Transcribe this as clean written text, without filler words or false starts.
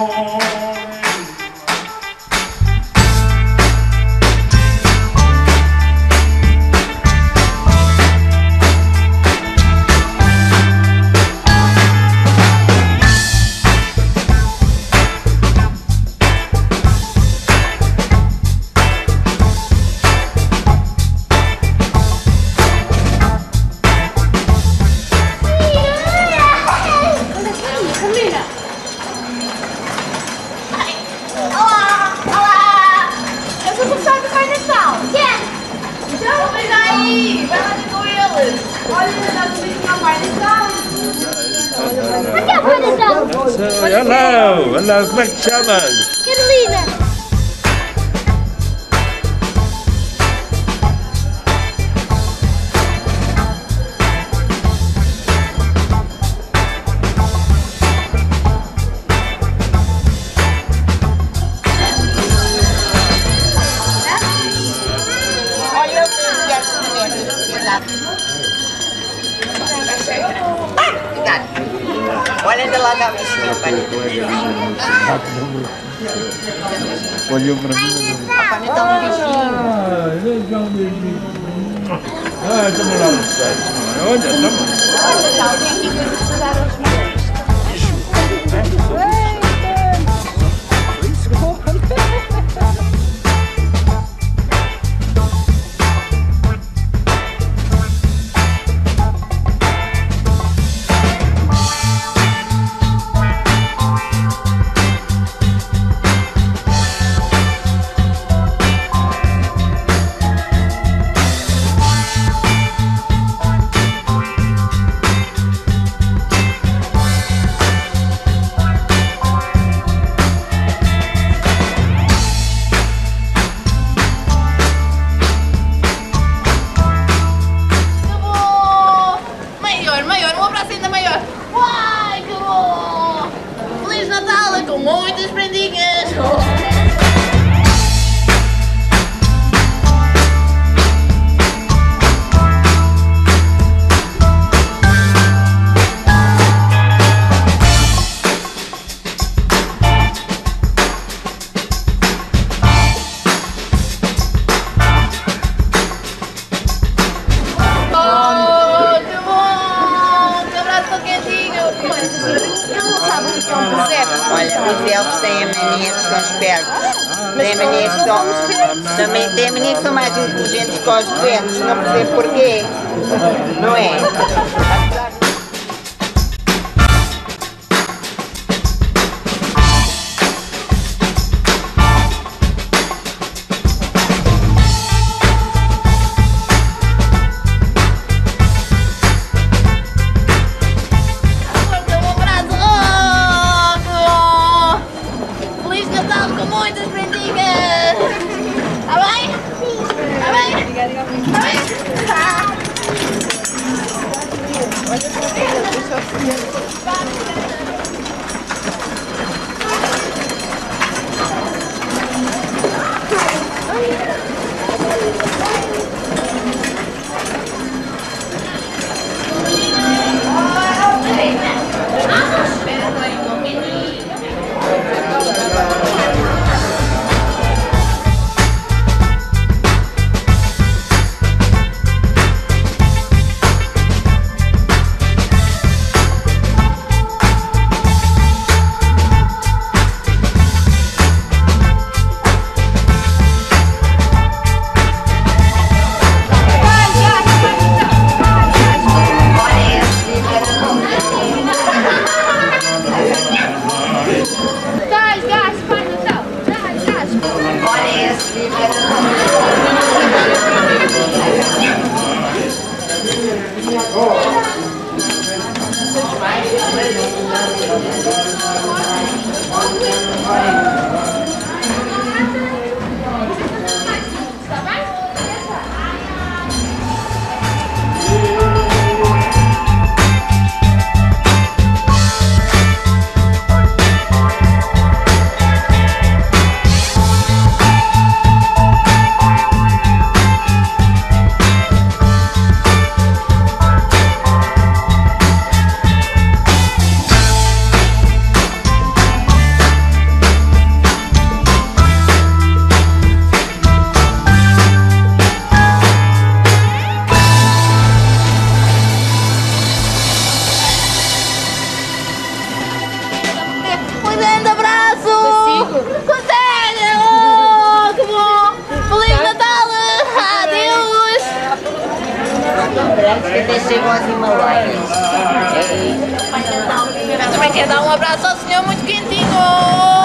Hello, como é que te chamas? Carolina! Olha, eu tenho olha de lá da bichinha, Olhou para mim. Papai Natal um beijinho. Dá um beijinho. Estamos lá no site. Olha, estamos. Olha, Natal, tem aqui coisas para dar aos meus. Muitas prendinhas! Olha, os elfos têm a mania que são espertos. Têm a mania que são... Também têm a mania que são mais inteligentes que os doentes. Não percebo porquê. Não é? Muitas prendinhas! Tá bem? Tá bem? Tá bem? Tá. grandes que até chegam aos Himalaias. Eu também quero dar um abraço ao senhor muito quentinho.